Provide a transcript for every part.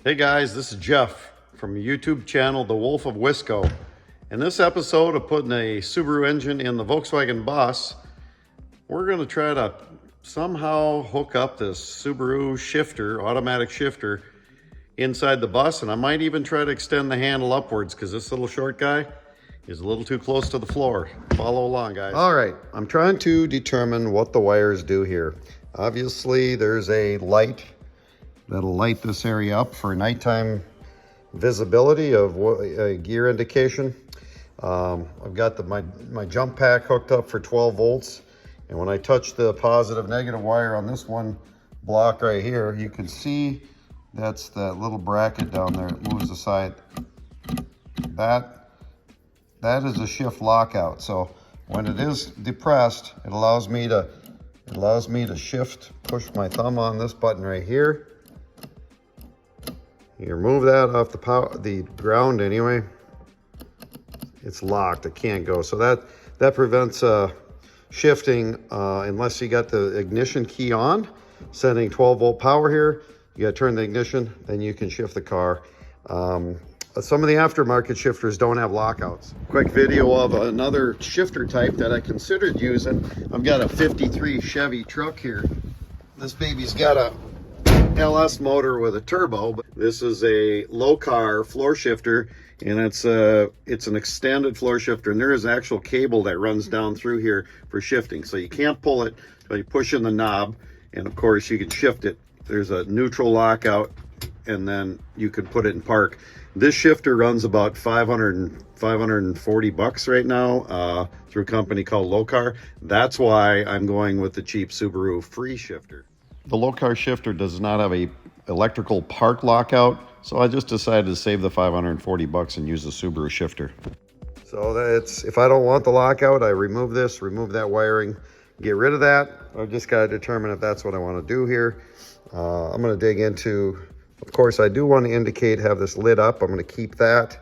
Hey guys, this is Jeff from the YouTube channel The Wolf of Wisco. In this episode of putting a Subaru engine in the Volkswagen bus, we're going to try to somehow hook up this Subaru shifter, automatic shifter, inside the bus, and I might even try to extend the handle upwards because this little short guy is a little too close to the floor. Follow along, guys. All right, I'm trying to determine what the wires do here. Obviously, there's a light that'll light this area up for nighttime visibility of a gear indication. I've got my jump pack hooked up for 12 volts. And when I touch the positive negative wire on this one block right here, you can see that's that little bracket down there. It moves aside. That is a shift lockout. So when it is depressed, it allows me to shift, push my thumb on this button right here. You remove that off the ground anyway. It's locked, it can't go. So that prevents shifting unless you got the ignition key on, sending 12 volt power here. You gotta turn the ignition, then you can shift the car. Some of the aftermarket shifters don't have lockouts. Quick video of another shifter type that I considered using. I've got a 53 Chevy truck here. This baby's got a LS motor with a turbo. This is a low car floor shifter, and it's an extended floor shifter, and there is an actual cable that runs down through here for shifting. So you can't pull it, but you push in the knob, and of course you can shift it. There's a neutral lockout, and then you can put it in park. This shifter runs about 540 bucks right now through a company called Low Car. That's why I'm going with the cheap Subaru free shifter. The low car shifter does not have a electrical park lockout, so I just decided to save the 540 bucks and use the Subaru shifter. So that's, if I don't want the lockout, I remove this, remove that wiring, get rid of that. I've just got to determine if that's what I want to do here. I'm going to dig into, of course, I do want to indicate, have this lit up. I'm going to keep that.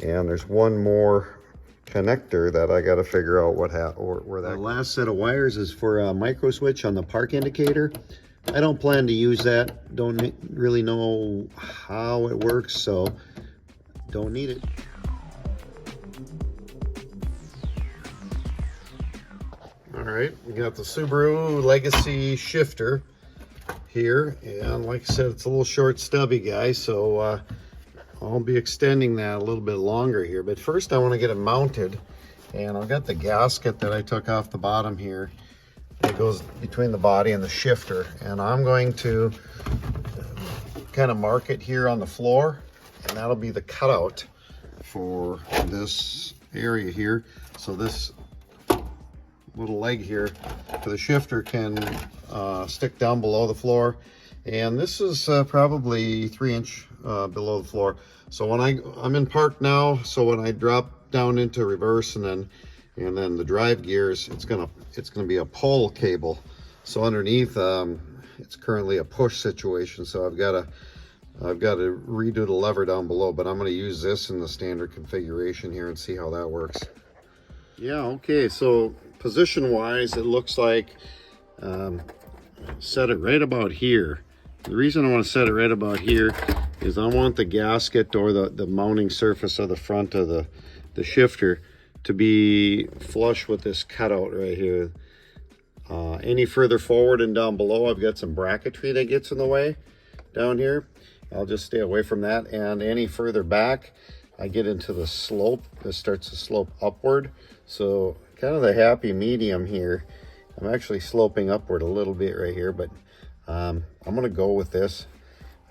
And there's one more connector that I got to figure out where that. The last set of wires is for a micro switch on the park indicator. I don't plan to use that. Don't really know how it works, so don't need it. All right, we got the Subaru Legacy shifter here, and like I said, it's a little short stubby guy, so I'll be extending that a little bit longer here. But first I want to get it mounted, and I've got the gasket that I took off the bottom here. It goes between the body and the shifter, and I'm going to kind of mark it here on the floor, and that'll be the cutout for this area here. So this little leg here for the shifter can stick down below the floor, and this is probably 3-inch below the floor. So when I'm in park now, so when I drop down into reverse and then the drive gears, it's gonna be a pull cable. So underneath, it's currently a push situation. So I've got to redo the lever down below, but I'm gonna use this in the standard configuration here and see how that works. Yeah, okay, so position wise, it looks like set it right about here. The reason I want to set it right about here is I want the gasket or the mounting surface of the front of the shifter to be flush with this cutout right here. Any further forward and down below, I've got some bracketry that gets in the way down here. I'll just stay away from that. And any further back, I get into the slope. This starts to slope upward. So kind of the happy medium here. I'm actually sloping upward a little bit right here, but I'm gonna go with this.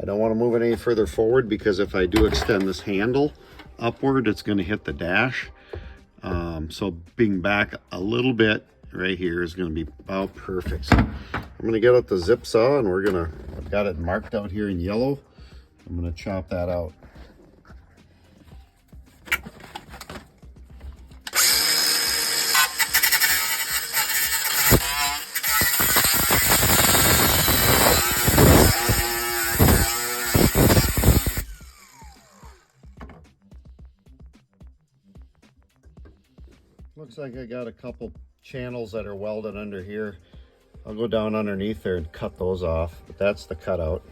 I don't want to move it any further forward, because if I do extend this handle upward, it's going to hit the dash. So being back a little bit right here is going to be about perfect. So I'm going to get out the zip saw, and I've got it marked out here in yellow. I'm going to chop that out. Looks like I got a couple channels that are welded under here. I'll go down underneath there and cut those off, but that's the cutout.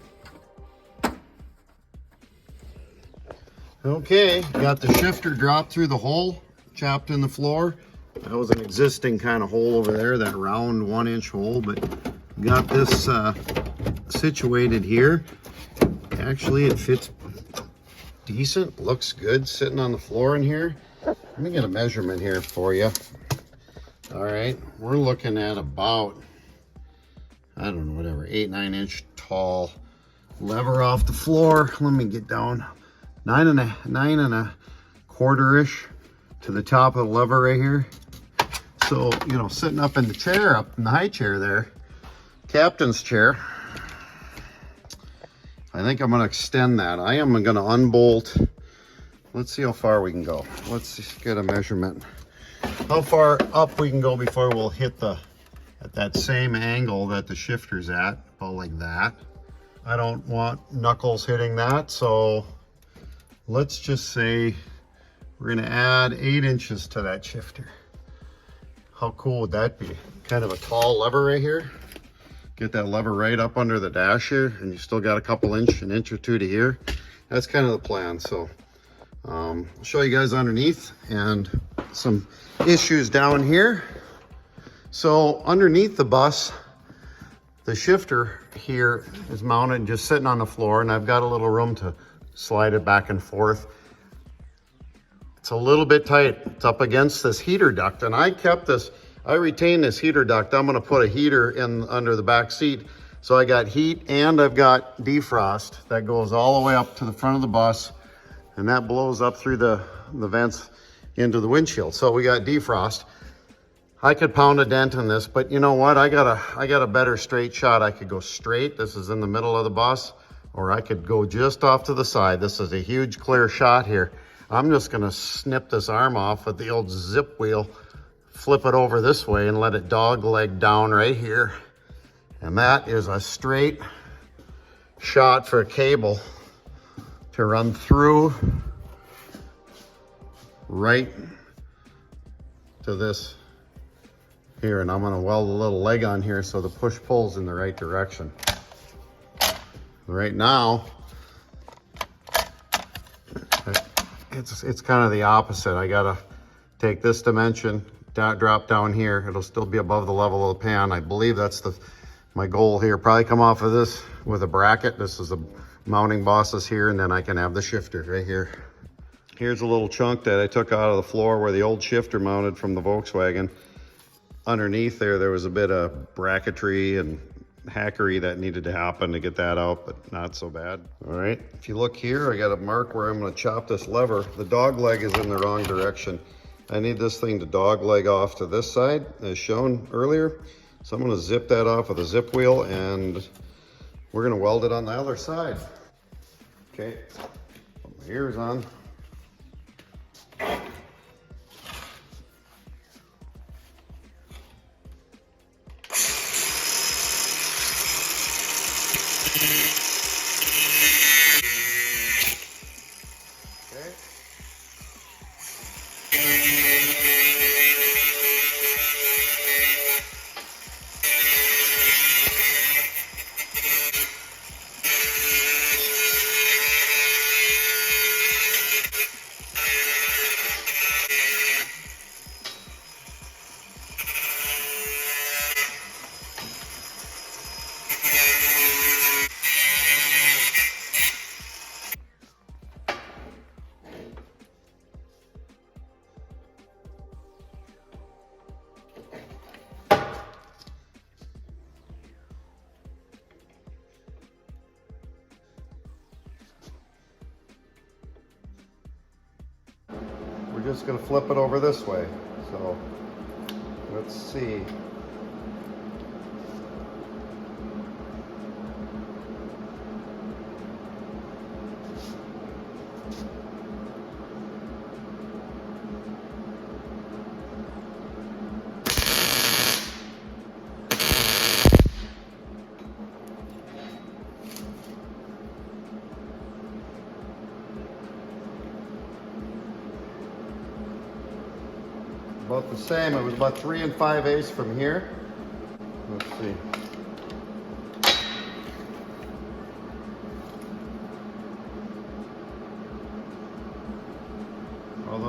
Okay, got the shifter dropped through the hole, chopped in the floor. That was an existing kind of hole over there, that round 1-inch hole, but got this situated here. Actually, it fits decent, looks good sitting on the floor in here. Let me get a measurement here for you. All right, we're looking at about, I don't know, whatever, 8-9 inch tall lever off the floor. Let me get down 9 1/4-ish to the top of the lever right here. So, you know, sitting up in the chair, up in the high chair there, captain's chair, I think I'm going to extend that. I am going to unbolt. Let's see how far we can go. Let's just get a measurement. How far up we can go before we'll hit at that same angle that the shifter's at, about like that. I don't want knuckles hitting that, so let's just say we're going to add 8 inches to that shifter. How cool would that be? Kind of a tall lever right here. Get that lever right up under the dash here, and you still got a couple an inch or two to here. That's kind of the plan. So I'll show you guys underneath and some issues down here. So underneath the bus, the shifter here is mounted and just sitting on the floor, and I've got a little room to slide it back and forth. It's a little bit tight. It's up against this heater duct, and I retained this heater duct. I'm gonna put a heater in under the back seat. So I got heat and I've got defrost that goes all the way up to the front of the bus, and that blows up through the vents into the windshield. So we got defrost. I could pound a dent in this, but you know what? I got a better straight shot. I could go straight. This is in the middle of the bus, or I could go just off to the side. This is a huge clear shot here. I'm just gonna snip this arm off with the old zip wheel, flip it over this way and let it dog leg down right here. And that is a straight shot for a cable to run through right to this here. And I'm gonna weld a little leg on here so the push pulls in the right direction. Right now, it's kind of the opposite. I gotta take this dimension, drop down here. It'll still be above the level of the pan. I believe that's my goal here. Probably come off of this with a bracket. This is the mounting bosses here, and then I can have the shifter right here. Here's a little chunk that I took out of the floor where the old shifter mounted from the Volkswagen. Underneath there was a bit of bracketry and hackery that needed to happen to get that out, but not so bad. All right, if you look here, I got a mark where I'm going to chop this lever. The dog leg is in the wrong direction. I need this thing to dog leg off to this side as shown earlier. So I'm going to zip that off with a zip wheel, and we're going to weld it on the other side. Okay, put my ears on. We're just going to flip it over this way. So let's see. About the same. It was about 3 5/8 from here. Let's see.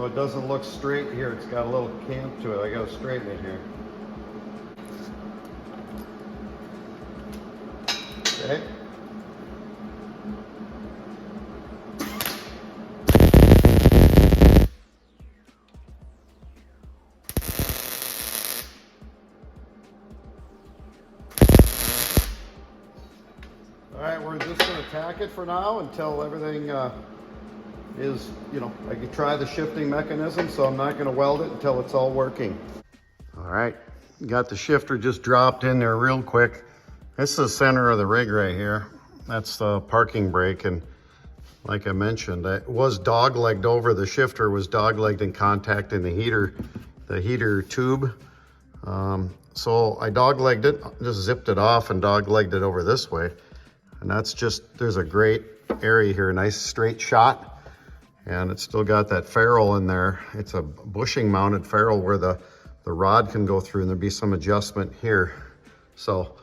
know, it doesn't look straight here. It's got a little cant to it. I gotta straighten it here. Okay. All right, we're just gonna tack it for now until everything is, you know, I can try the shifting mechanism, so I'm not gonna weld it until it's all working. All right, got the shifter just dropped in there real quick. This is the center of the rig right here. That's the parking brake, and like I mentioned, it was dog-legged over. The shifter was dog-legged in contact in the heater tube. So I dog-legged it, just zipped it off and dog-legged it over this way. And that's just, there's a great area here, nice straight shot. And it's still got that ferrule in there. It's a bushing mounted ferrule where the rod can go through, and there'll be some adjustment here. So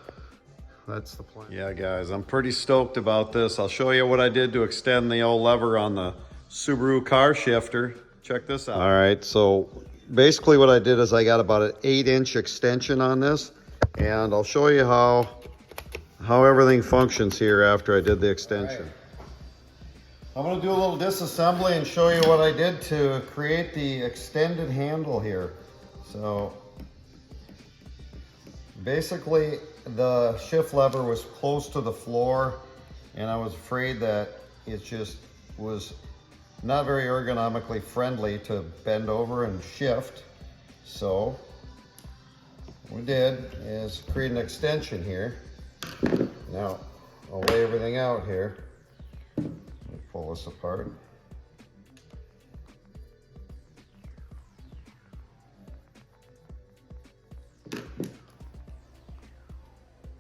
that's the plan. Yeah, guys, I'm pretty stoked about this. I'll show you what I did to extend the old lever on the Subaru car shifter. Check this out. All right, so basically what I did is I got about an 8-inch extension on this, and I'll show you how everything functions here after I did the extension. Right. I'm going to do a little disassembly and show you what I did to create the extended handle here. So basically the shift lever was close to the floor, and I was afraid that it just was not very ergonomically friendly to bend over and shift. So what we did is create an extension here. Now I'll lay everything out here. Let me pull this apart.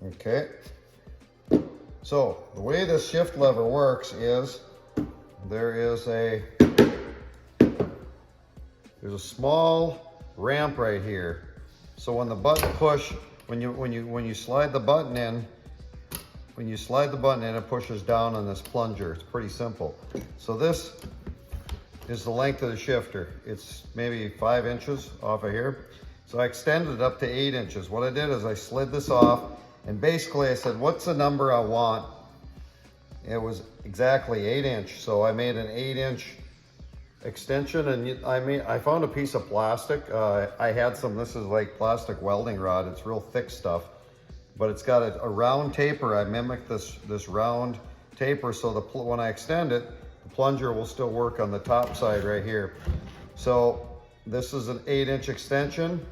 Okay, so the way this shift lever works is there's a small ramp right here. So when the button push, when you slide the button in, it pushes down on this plunger. It's pretty simple. So this is the length of the shifter. It's maybe 5 inches off of here. So I extended it up to 8 inches. What I did is I slid this off, and basically I said, what's the number I want? It was exactly 8 inch. So I made an 8-inch extension, and I found a piece of plastic. I had some, this is like plastic welding rod. It's real thick stuff, but it's got a round taper. I mimicked this round taper, so when I extend it, the plunger will still work on the top side right here. So this is an 8-inch extension.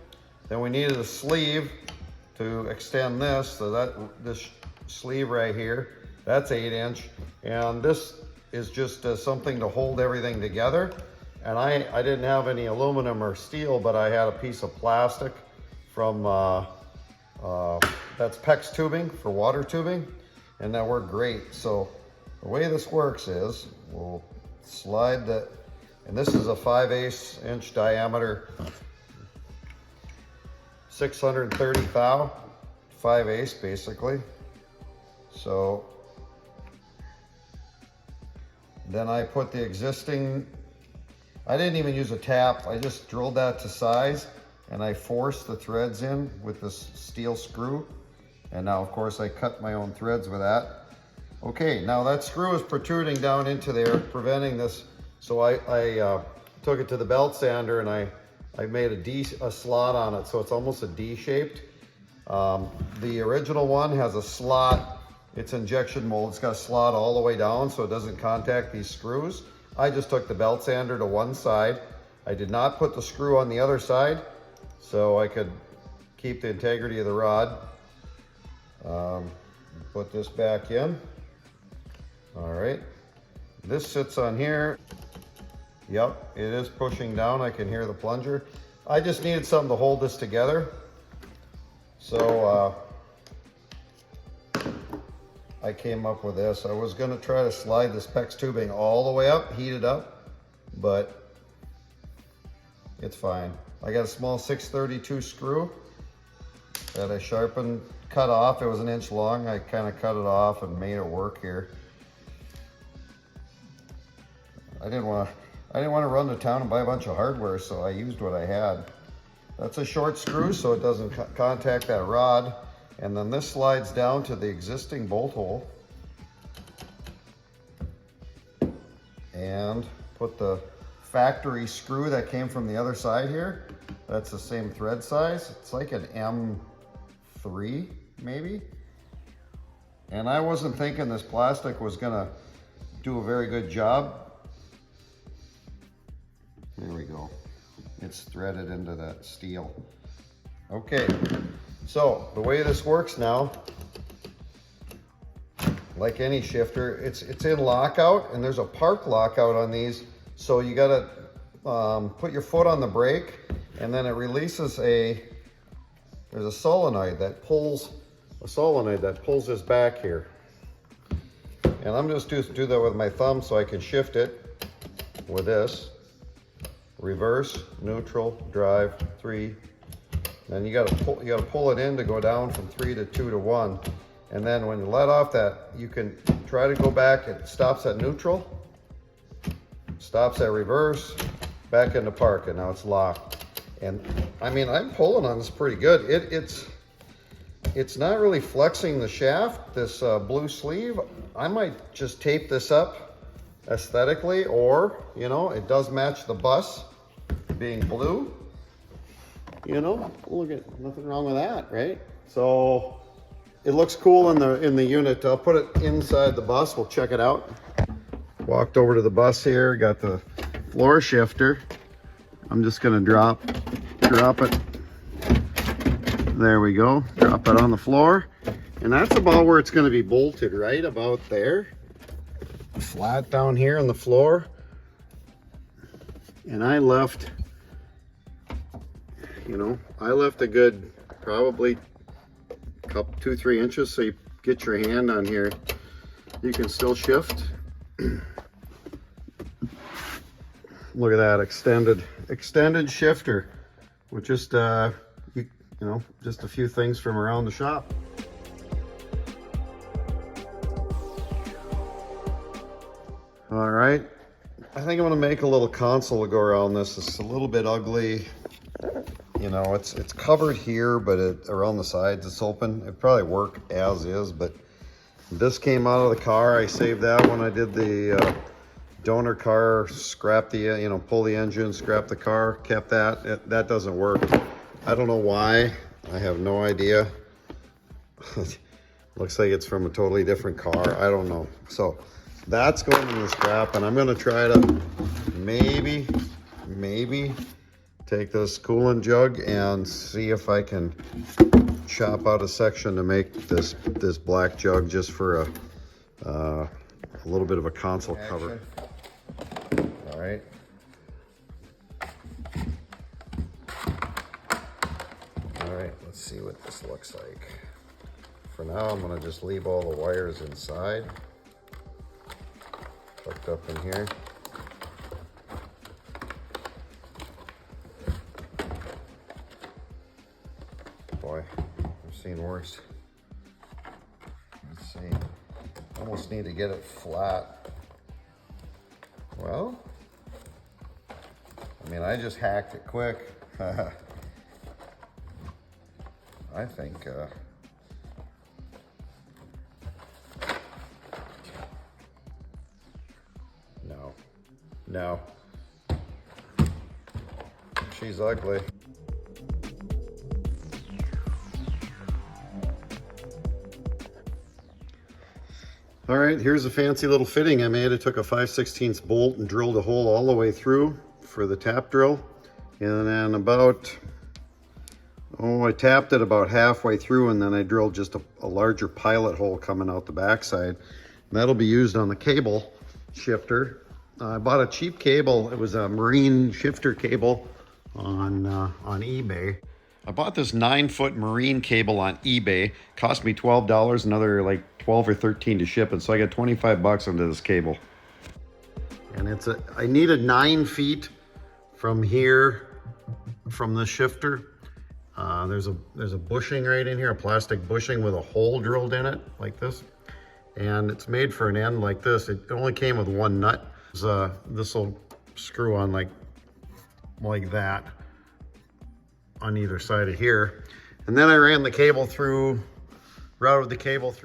Then we needed a sleeve to extend this, so this sleeve right here, that's 8-inch, and this is just something to hold everything together. And I didn't have any aluminum or steel, but I had a piece of plastic from that's PEX tubing for water tubing, and that worked great. So the way this works is we'll slide that, and this is a 5/8 inch diameter, 630 thou, 5/8 basically. So then I put the existing, I didn't even use a tap, I just drilled that to size, and I forced the threads in with this steel screw. And now of course I cut my own threads with that. Okay, now that screw is protruding down into there, preventing this. So I took it to the belt sander, and I made a slot on it, so it's almost a D-shaped. The original one has a slot. It's injection mold. It's got a slot all the way down so it doesn't contact these screws. I just took the belt sander to one side. I did not put the screw on the other side so I could keep the integrity of the rod. Put this back in. All right. This sits on here. Yep, it is pushing down. I can hear the plunger. I just needed something to hold this together. So I came up with this. I was gonna try to slide this PEX tubing all the way up, heat it up, but it's fine. I got a small 632 screw that I sharpened, cut off. It was 1 inch long. I kind of cut it off and made it work here. I didn't want to, I didn't want to run to town and buy a bunch of hardware, so I used what I had. That's a short screw so it doesn't contact that rod. And then this slides down to the existing bolt hole. And put the factory screw that came from the other side here. That's the same thread size. It's like an M3 maybe. And I wasn't thinking this plastic was gonna do a very good job. There we go. It's threaded into that steel. Okay, so the way this works now, like any shifter, it's in lockout, and there's a park lockout on these. So you gotta put your foot on the brake, and then it releases there's a solenoid that pulls this back here. And I'm just do that with my thumb so I can shift it with this. Reverse, neutral, drive, 3. Then you gotta pull it in to go down from 3 to 2 to 1. And then when you let off that, you can try to go back. It stops at neutral, stops at reverse, back into park, and now it's locked. And I mean, I'm pulling on this pretty good. It's not really flexing the shaft, this blue sleeve. I might just tape this up aesthetically, or, you know, it does match the bus being blue. You know, look at, nothing wrong with that, right? So it looks cool in the unit. I'll put it inside the bus. We'll check it out. Walked over to the bus here, got the floor shifter. I'm just gonna drop it. There we go. Drop it on the floor. And that's about where it's gonna be bolted, right about there. Flat down here on the floor. And I left, a good probably 2-3 inches, so you get your hand on here. You can still shift. Look at that extended shifter with just just a few things from around the shop. All right, I think I'm gonna make a little console to go around this. It's a little bit ugly. You know, it's covered here, but around the sides it's open. It'd probably work as is, but this came out of the car. I saved that when I did the donor car, scrap the, pull the engine, scrap the car, kept that. That doesn't work. I don't know why. I have no idea. Looks like it's from a totally different car. I don't know. So that's going in the scrap, and I'm gonna try to maybe take this coolant jug and see if I can chop out a section to make this black jug just for a little bit of a console cover. All right. All right, let's see what this looks like. For now, I'm gonna just leave all the wires inside, hooked up in here. Boy, I've seen worse. Let's see. Almost need to get it flat. Well, I mean, I just hacked it quick. I think, no. She's ugly. All right, here's a fancy little fitting I made. I took a 5/16 bolt and drilled a hole all the way through for the tap drill. And then I tapped it about halfway through, and then I drilled just a larger pilot hole coming out the backside. That'll be used on the cable shifter. I bought a cheap cable. It was a marine shifter cable on eBay. I bought this 9-foot marine cable on eBay. Cost me $12, another like 12 or 13 to ship it. So I got 25 bucks into this cable. And I needed 9 feet from here, from the shifter. There's a bushing right in here, a plastic bushing with a hole drilled in it like this. And it's made for an end like this. It only came with one nut. This will screw on like that on either side of here. And then I ran the cable through, routed the cables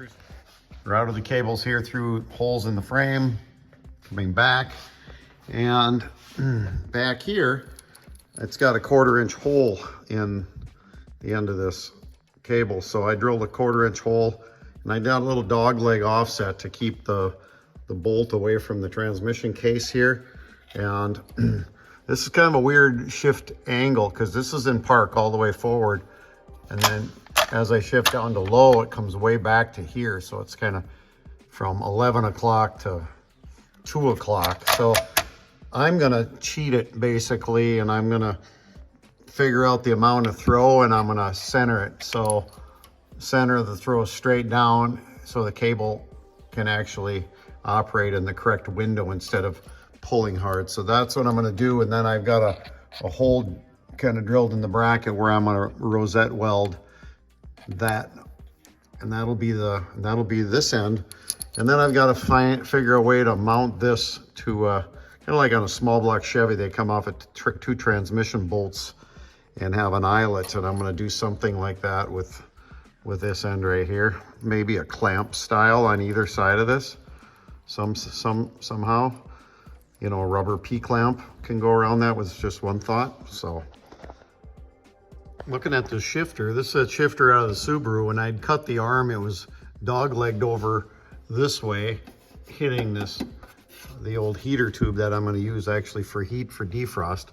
here through holes in the frame, coming back. And back here, it's got a 1/4 inch hole in the end of this cable. So I drilled a 1/4 inch hole, and I did a little dog leg offset to keep the bolt away from the transmission case here. And this is kind of a weird shift angle because this is in park all the way forward. And then as I shift down to low, it comes way back to here. So it's kind of from 11 o'clock to 2 o'clock. So I'm gonna cheat it basically, and I'm gonna figure out the amount of throw, and I'm gonna center it. So center the throw straight down so the cable can actually operate in the correct window instead of pulling hard. So that's what I'm gonna do. And then I've got a hole kind of drilled in the bracket where I'm gonna rosette weld that, and that'll be this end. And then I've got to figure a way to mount this to kind of like on a small block Chevy, they come off at 2 transmission bolts and have an eyelet. And I'm going to do something like that with this end right here, maybe a clamp style on either side of this. Somehow, you know, a rubber P-clamp can go around that with just one thought. So looking at the shifter, this is a shifter out of the Subaru. When I'd cut the arm, it was dog-legged over this way, hitting the old heater tube that I'm going to use actually for heat for defrost.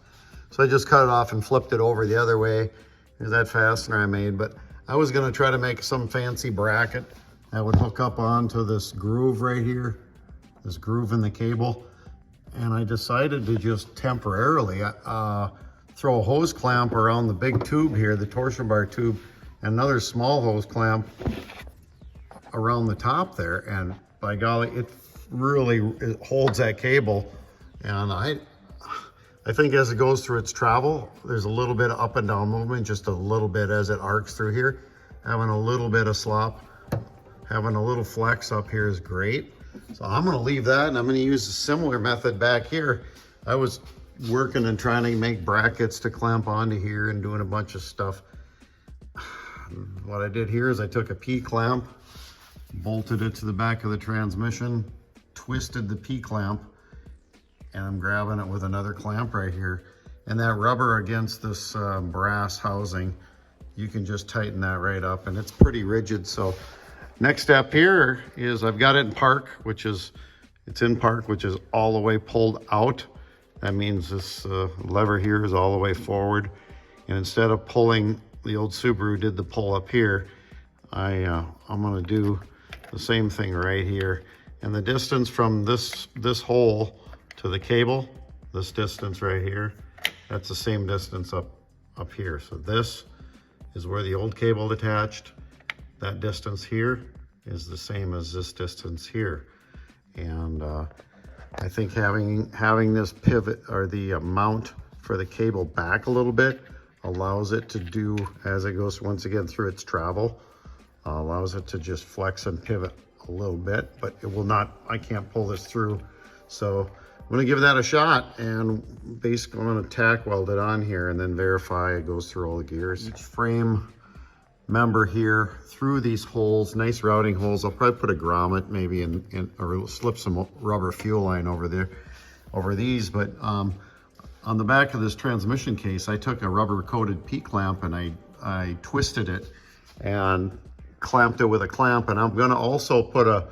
So I just cut it off and flipped it over the other way. There's that fastener I made. But I was going to try to make some fancy bracket that would hook up onto this groove right here, this groove in the cable. And I decided to just temporarily throw a hose clamp around the big tube here, the torsion bar tube, and another small hose clamp around the top there. And by golly, it holds that cable. And I think as it goes through its travel, there's a little bit of up and down movement, just a little bit as it arcs through here. Having a little bit of slop, having a little flex up here is great. So I'm gonna leave that, and I'm gonna use a similar method back here. I was working and trying to make brackets to clamp onto here and doing a bunch of stuff. What I did here is I took a P-clamp, bolted it to the back of the transmission, twisted the P-clamp, and I'm grabbing it with another clamp right here. And that rubber against this brass housing, you can just tighten that right up, and it's pretty rigid. So next step here is I've got it in park, it's in park, which is all the way pulled out. That means this lever here is all the way forward. And instead of pulling, the old Subaru did the pull up here, I'm gonna do the same thing right here. And the distance from this hole to the cable, this distance right here, that's the same distance up here. So this is where the old cable attached. That distance here is the same as this distance here. And I think having this pivot or the mount for the cable back a little bit allows it to do, as it goes once again through its travel, allows it to just flex and pivot a little bit, but it will not, I can't pull this through. So I'm gonna give that a shot, and basically I'm gonna tack weld it on here and then verify it goes through all the gears. Each frame member here through these holes, nice routing holes. I'll probably put a grommet maybe or slip some rubber fuel line over there, over these. But on the back of this transmission case, I took a rubber coated P-clamp and I twisted it and clamped it with a clamp. And I'm gonna also put a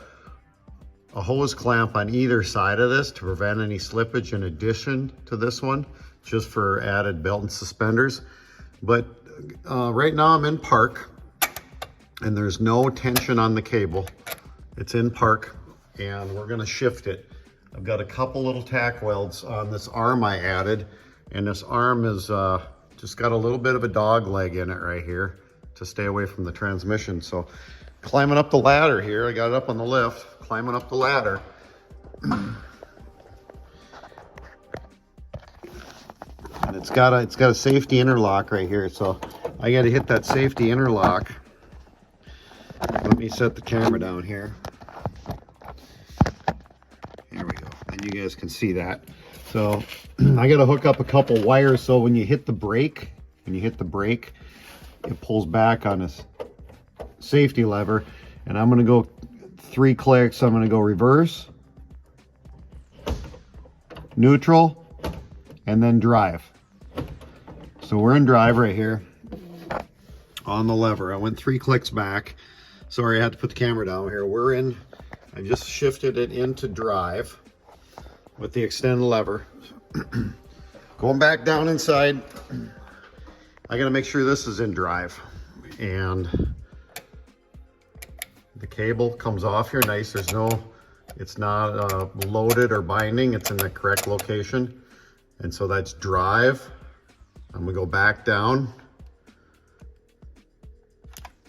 hose clamp on either side of this to prevent any slippage in addition to this one, just for added belt and suspenders. But right now I'm in park and there's no tension on the cable. It's in park and we're gonna shift it. I've got a couple little tack welds on this arm I added, and this arm is just got a little bit of a dog leg in it right here to stay away from the transmission. So climbing up the ladder here, I got it up on the lift, climbing up the ladder. And it's got a safety interlock right here, so I got to hit that safety interlock. Let me set the camera down here. Here we go, and you guys can see that. So I got to hook up a couple wires so when you hit the brake, it pulls back on this safety lever. And I'm going to go 3 clicks. I'm going to go reverse, neutral, and then drive. So we're in drive right here on the lever. I went 3 clicks back. Sorry, I had to put the camera down here. We're in, I just shifted it into drive with the extended lever. Going back down inside, I got to make sure this is in drive. And the cable comes off here nice. There's no, it's not loaded or binding. It's in the correct location. And so that's drive. I'm gonna go back down,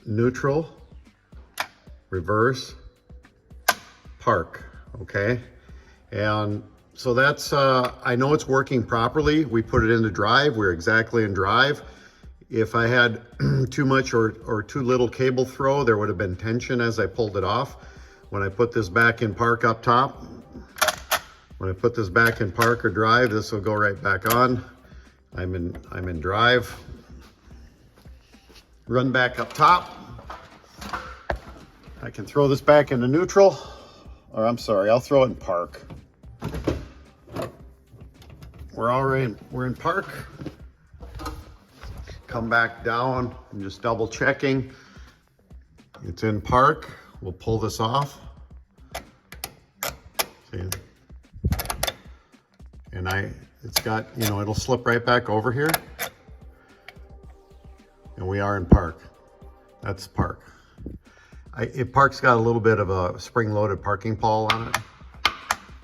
neutral, reverse, park, okay? And so that's, I know it's working properly. We put it into drive, we're exactly in drive. If I had too much or too little cable throw, there would have been tension as I pulled it off. When I put this back in park up top, when I put this back in park or drive, this will go right back on. I'm in drive. Run back up top. I can throw this back into neutral, or I'm sorry, I'll throw it in park. We're in park. Come back down. I'm just double checking. It's in park. We'll pull this off. See? And it's got, you know, it'll slip right back over here. And we are in park. That's park. Park's got a little bit of a spring-loaded parking pawl on it,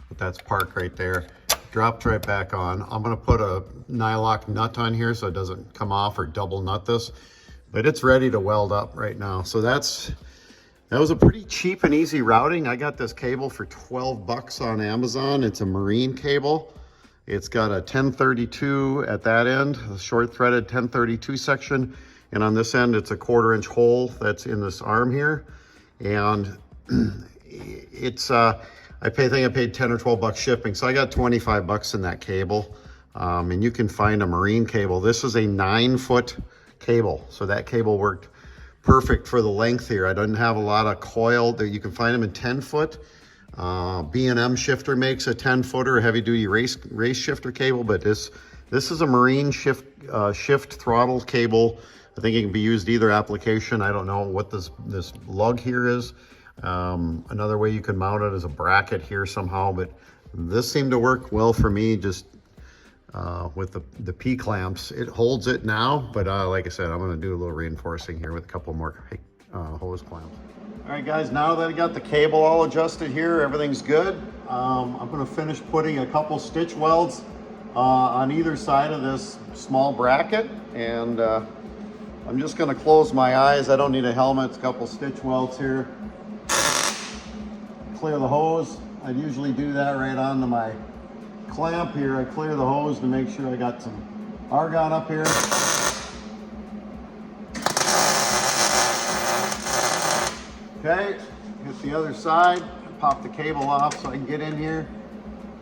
but that's park right there. Dropped right back on. I'm gonna put a nylock nut on here so it doesn't come off or double nut this, but it's ready to weld up right now. So that was a pretty cheap and easy routing. I got this cable for 12 bucks on Amazon. It's a marine cable. It's got a 1032 at that end, a short threaded 1032 section. And on this end, it's a 1/4 inch hole that's in this arm here. And it's, I think I paid 10 or 12 bucks shipping. So I got 25 bucks in that cable. And you can find a marine cable. This is a 9-foot cable. So that cable worked perfect for the length here. I didn't have a lot of coil there. You can find them in 10-foot. B&M shifter makes a 10-footer, heavy duty race shifter cable, but this is a marine shift throttle cable. I think it can be used either application. I don't know what this lug here is. Another way you can mount it is a bracket here somehow, but this seemed to work well for me just with the P-clamps. It holds it now, but like I said, I'm gonna do a little reinforcing here with a couple more hose clamps. All right guys, now that I got the cable all adjusted here, everything's good. I'm gonna finish putting a couple stitch welds on either side of this small bracket, and I'm just gonna close my eyes. I don't need a helmet, it's a couple stitch welds here. Clear the hose. I usually do that right onto my clamp here. I clear the hose to make sure I got some argon up here. Okay, hit the other side, pop the cable off so I can get in here,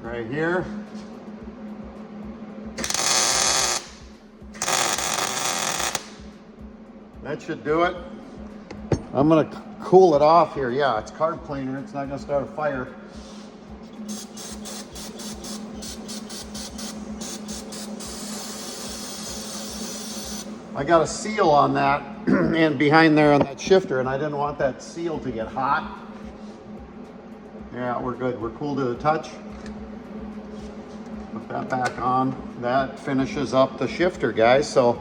right here. That should do it. I'm gonna cool it off here. Yeah, it's card planer, it's not gonna start a fire. I got a seal on that and behind there on that shifter, and I didn't want that seal to get hot. Yeah, we're good. We're cool to the touch. Put that back on. That finishes up the shifter, guys. So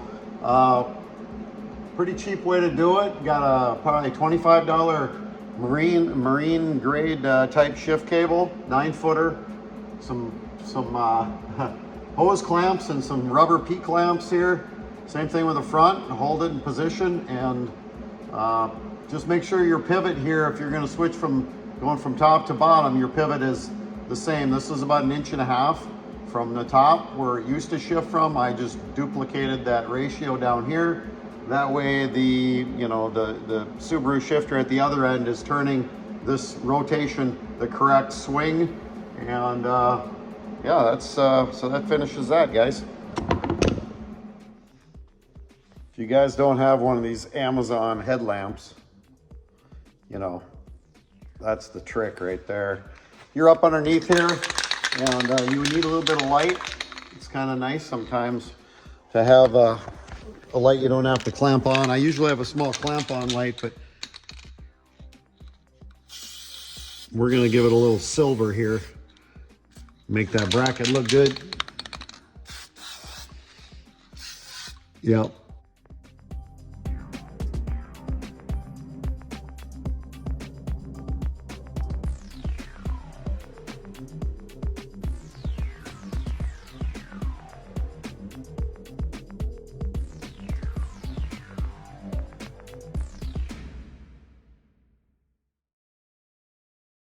pretty cheap way to do it. Got a probably $25 marine grade type shift cable, 9-footer, some hose clamps and some rubber P clamps here. Same thing with the front, hold it in position, and just make sure your pivot here, if you're gonna switch from going from top to bottom, your pivot is the same. This is about 1.5 inches from the top where it used to shift from. I just duplicated that ratio down here. That way the Subaru shifter at the other end is turning this rotation the correct swing, and yeah, that's so that finishes that, guys. If you guys don't have one of these Amazon headlamps, you know, that's the trick right there. You're up underneath here, and you need a little bit of light. It's kind of nice sometimes to have a light you don't have to clamp on. I usually have a small clamp on light, but we're gonna give it a little silver here. Make that bracket look good. Yep.